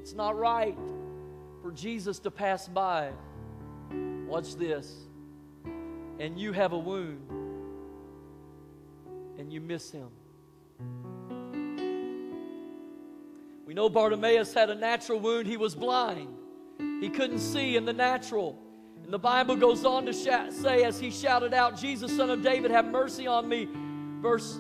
It's not right for Jesus to pass by. Watch this. And you have a wound, and you miss him. We know Bartimaeus had a natural wound. He was blind. He couldn't see in the natural. And the Bible goes on to say, as he shouted out, Jesus, Son of David, have mercy on me. Verse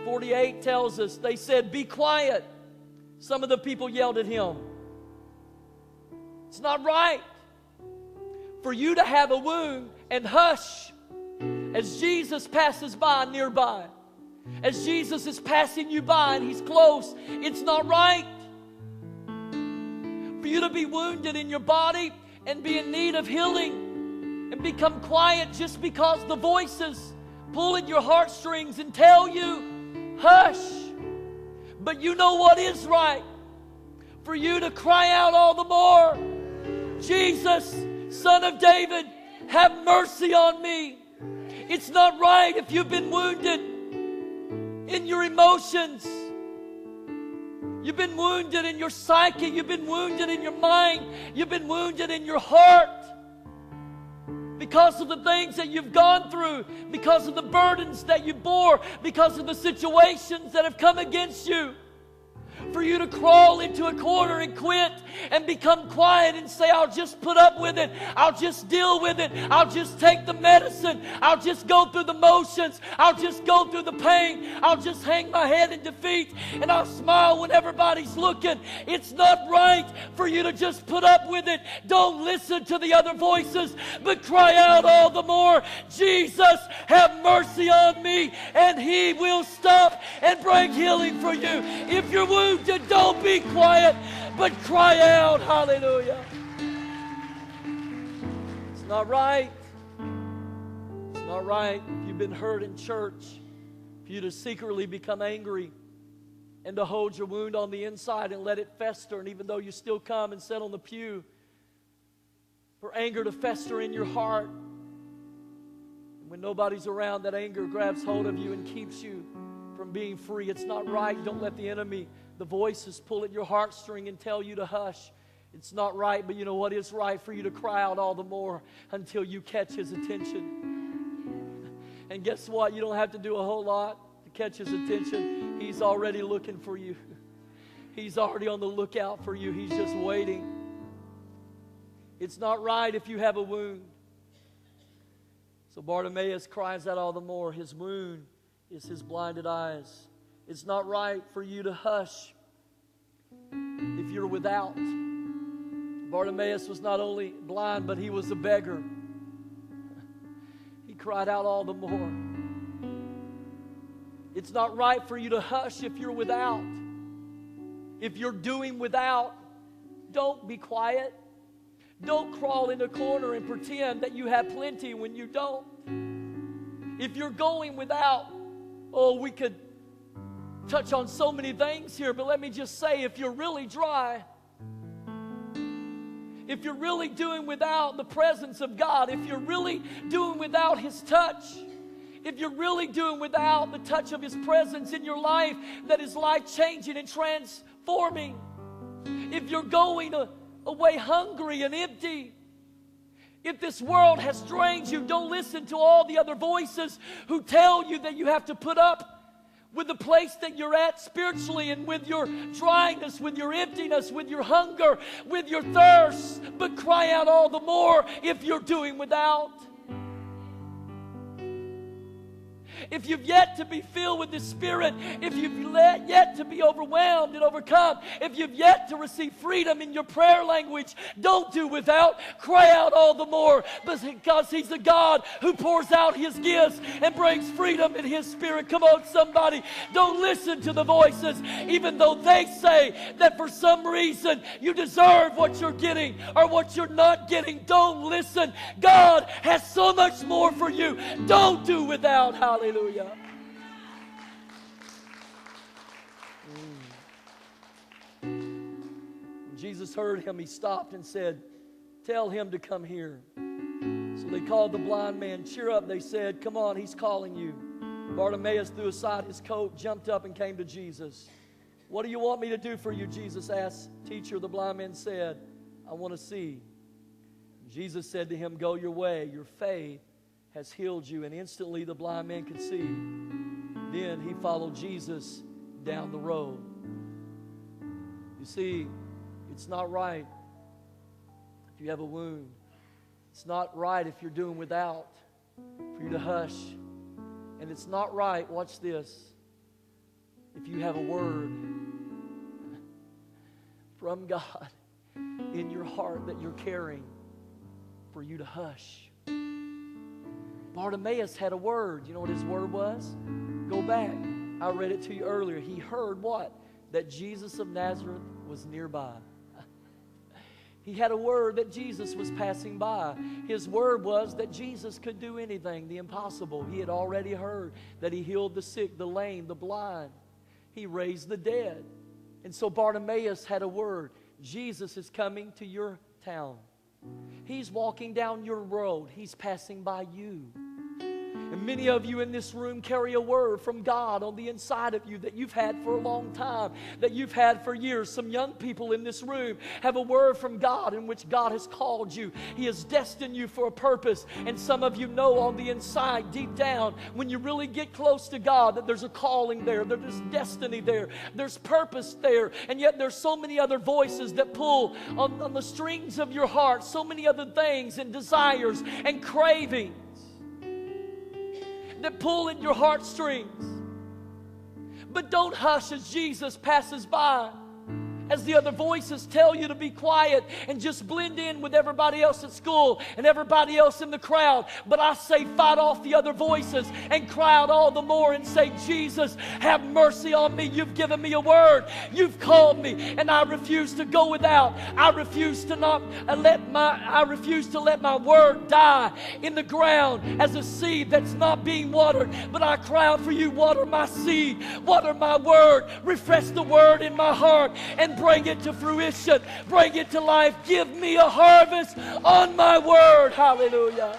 48 tells us, they said, be quiet. Some of the people yelled at him. It's not right for you to have a wound and hush as Jesus passes by nearby. As Jesus is passing you by and he's close, it's not right for you to be wounded in your body and be in need of healing and become quiet just because the voices pull at your heartstrings and tell you, hush. But you know what is right? For you to cry out all the more, Jesus, Son of David, have mercy on me. It's not right if you've been wounded in your emotions. You've been wounded in your psyche. You've been wounded in your mind. You've been wounded in your heart because of the things that you've gone through, because of the burdens that you bore, because of the situations that have come against you. For you to crawl into a corner and quit and become quiet and say, I'll just put up with it. I'll just deal with it. I'll just take the medicine. I'll just go through the motions. I'll just go through the pain. I'll just hang my head in defeat and I'll smile when everybody's looking. It's not right for you to just put up with it. Don't listen to the other voices, but cry out all the more, Jesus, have mercy on me, and he will stop and bring healing for you. If you're wounded, don't be quiet, but cry out. Hallelujah. It's not right. It's not right if you've been hurt in church for you to secretly become angry and to hold your wound on the inside and let it fester. And even though you still come and sit on the pew, for anger to fester in your heart. And when nobody's around, that anger grabs hold of you and keeps you from being free. It's not right. Don't let the enemy, the voices, pull at your heartstring and tell you to hush. It's not right, but you know what is right? For you to cry out all the more until you catch his attention. And guess what? You don't have to do a whole lot to catch his attention. He's already looking for you. He's already on the lookout for you. He's just waiting. It's not right if you have a wound. So Bartimaeus cries out all the more. His wound is his blinded eyes. It's not right for you to hush if you're without. Bartimaeus was not only blind, but he was a beggar. He cried out all the more. It's not right for you to hush if you're without. If you're doing without, don't be quiet. Don't crawl in a corner and pretend that you have plenty when you don't. If you're going without, we could touch on so many things here, but let me just say, if you're really dry, if you're really doing without the presence of God, if you're really doing without his touch, if you're really doing without the touch of his presence in your life that is life-changing and transforming, if you're going away hungry and empty, if this world has drained you, don't listen to all the other voices who tell you that you have to put up with the place that you're at spiritually and with your dryness, with your emptiness, with your hunger, with your thirst. But cry out all the more if you're doing without. If you've yet to be filled with the Spirit, if you've yet to be overwhelmed and overcome, if you've yet to receive freedom in your prayer language, don't do without. Cry out all the more, because he's a God who pours out his gifts and brings freedom in his Spirit. Come on, somebody. Don't listen to the voices, even though they say that for some reason you deserve what you're getting or what you're not getting. Don't listen. God has so much more for you. Don't do without. Hallelujah. When Jesus heard him, he stopped and said, tell him to come here. So they called the blind man. Cheer up, they said. Come on, he's calling you. Bartimaeus threw aside his coat, jumped up, and came to Jesus. What do you want me to do for you? Jesus asked. Teacher, the blind man said, I want to see. Jesus said to him, go your way. Your faith has healed you. And instantly the blind man could see. Then he followed Jesus down the road. You see, it's not right if you have a wound. It's not right if you're doing without, for you to hush. And it's not right, watch this, if you have a word from God in your heart that you're carrying, for you to hush. Bartimaeus had a word. You know what his word was? Go back. I read it to you earlier. He heard what? That Jesus of Nazareth was nearby. He had a word that Jesus was passing by. His word was that Jesus could do anything, the impossible. He had already heard that he healed the sick, the lame, the blind. He raised the dead. And so Bartimaeus had a word. Jesus is coming to your town. He's walking down your road. He's passing by you. And many of you in this room carry a word from God on the inside of you that you've had for a long time, that you've had for years. Some young people in this room have a word from God in which God has called you. He has destined you for a purpose. And some of you know on the inside, deep down, when you really get close to God, that there's a calling there, that there's destiny there, there's purpose there. And yet there's so many other voices that pull on the strings of your heart, so many other things and desires and cravings that pull at your heartstrings. But don't hush as Jesus passes by, as the other voices tell you to be quiet and just blend in with everybody else at school and everybody else in the crowd. But I say fight off the other voices and cry out all the more and say, Jesus, have mercy on me. You've given me a word. You've called me, and I refuse to go without. I refuse to let my word die in the ground as a seed that's not being watered. But I cry out for you, water my seed, water my word, refresh the word in my heart, and bring it to fruition. Bring it to life. Give me a harvest on my word. Hallelujah.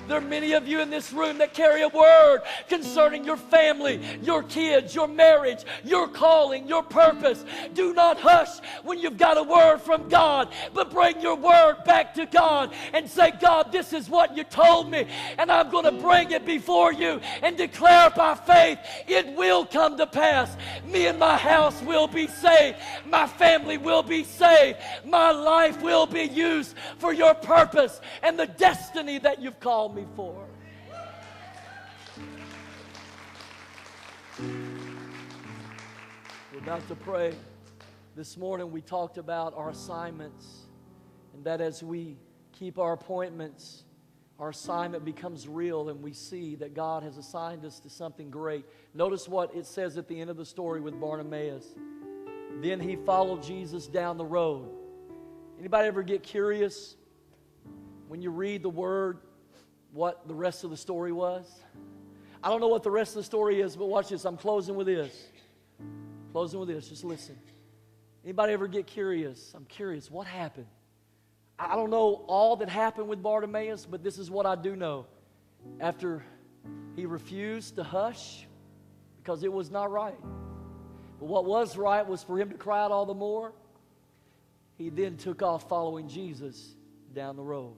There are many of you in this room that carry a word concerning your family, your kids, your marriage, your calling, your purpose. Do not hush when you've got a word from God, but bring your word back to God and say, God, this is what you told me, and I'm going to bring it before you and declare by faith it will come to pass. Me and my house will be saved. My family will be saved. My life will be used for your purpose and the destiny that you've called me for. We're about to pray. This morning we talked about our assignments, and that as we keep our appointments, our assignment becomes real, and we see that God has assigned us to something great. Notice what it says at the end of the story with Bartimaeus. Then he followed Jesus down the road. Anybody ever get curious when you read the word what the rest of the story was? I don't know what the rest of the story is, but watch this. I'm closing with this. Just listen. Anybody ever get curious? I'm curious. What happened? I don't know all that happened with Bartimaeus, but this is what I do know. After he refused to hush because it was not right. But what was right was for him to cry out all the more. He then took off following Jesus down the road.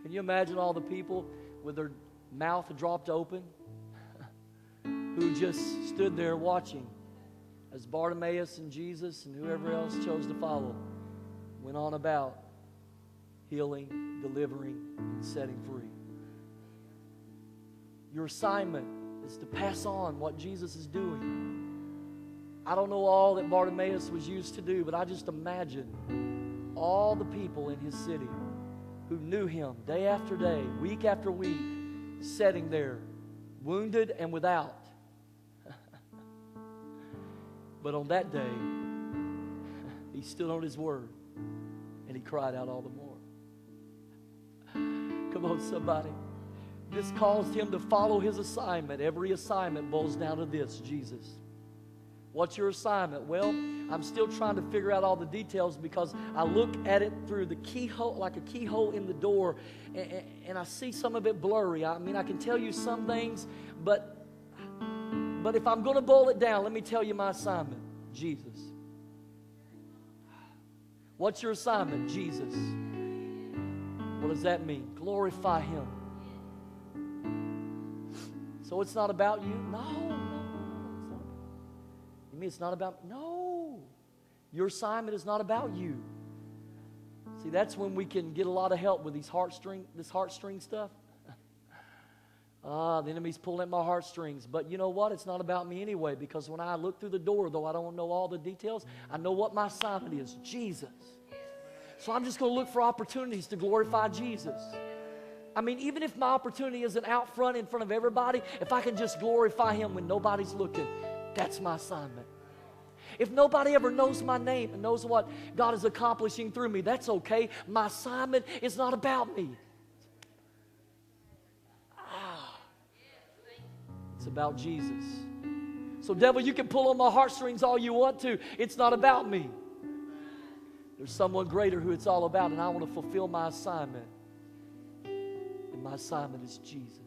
Can you imagine all the people with their mouth dropped open who just stood there watching as Bartimaeus and Jesus and whoever else chose to follow went on about healing, delivering, and setting free? Your assignment is to pass on what Jesus is doing. I don't know all that Bartimaeus was used to do, but I just imagine all the people in his city who knew him day after day, week after week, sitting there, wounded and without. But on that day, he stood on his word, and he cried out all the more. Come on, somebody. This caused him to follow his assignment. Every assignment boils down to this: Jesus. What's your assignment? Well, I'm still trying to figure out all the details because I look at it through the keyhole, like a keyhole in the door, and I see some of it blurry. I mean, I can tell you some things, but if I'm going to boil it down, let me tell you my assignment. Jesus. What's your assignment? Jesus. What does that mean? Glorify Him. So it's not about you? No, it's not. You mean it's not about? No. Your assignment is not about you. See, that's when we can get a lot of help with this heartstring stuff. The enemy's pulling at my heartstrings. But you know what? It's not about me anyway, because when I look through the door, though I don't know all the details, I know what my assignment is. Jesus. So I'm just going to look for opportunities to glorify Jesus. I mean, even if my opportunity isn't out front in front of everybody, if I can just glorify Him when nobody's looking, that's my assignment. If nobody ever knows my name and knows what God is accomplishing through me, that's okay. My assignment is not about me. It's about Jesus. So devil, you can pull on my heartstrings all you want to. It's not about me. There's someone greater who it's all about, and I want to fulfill my assignment. And my assignment is Jesus.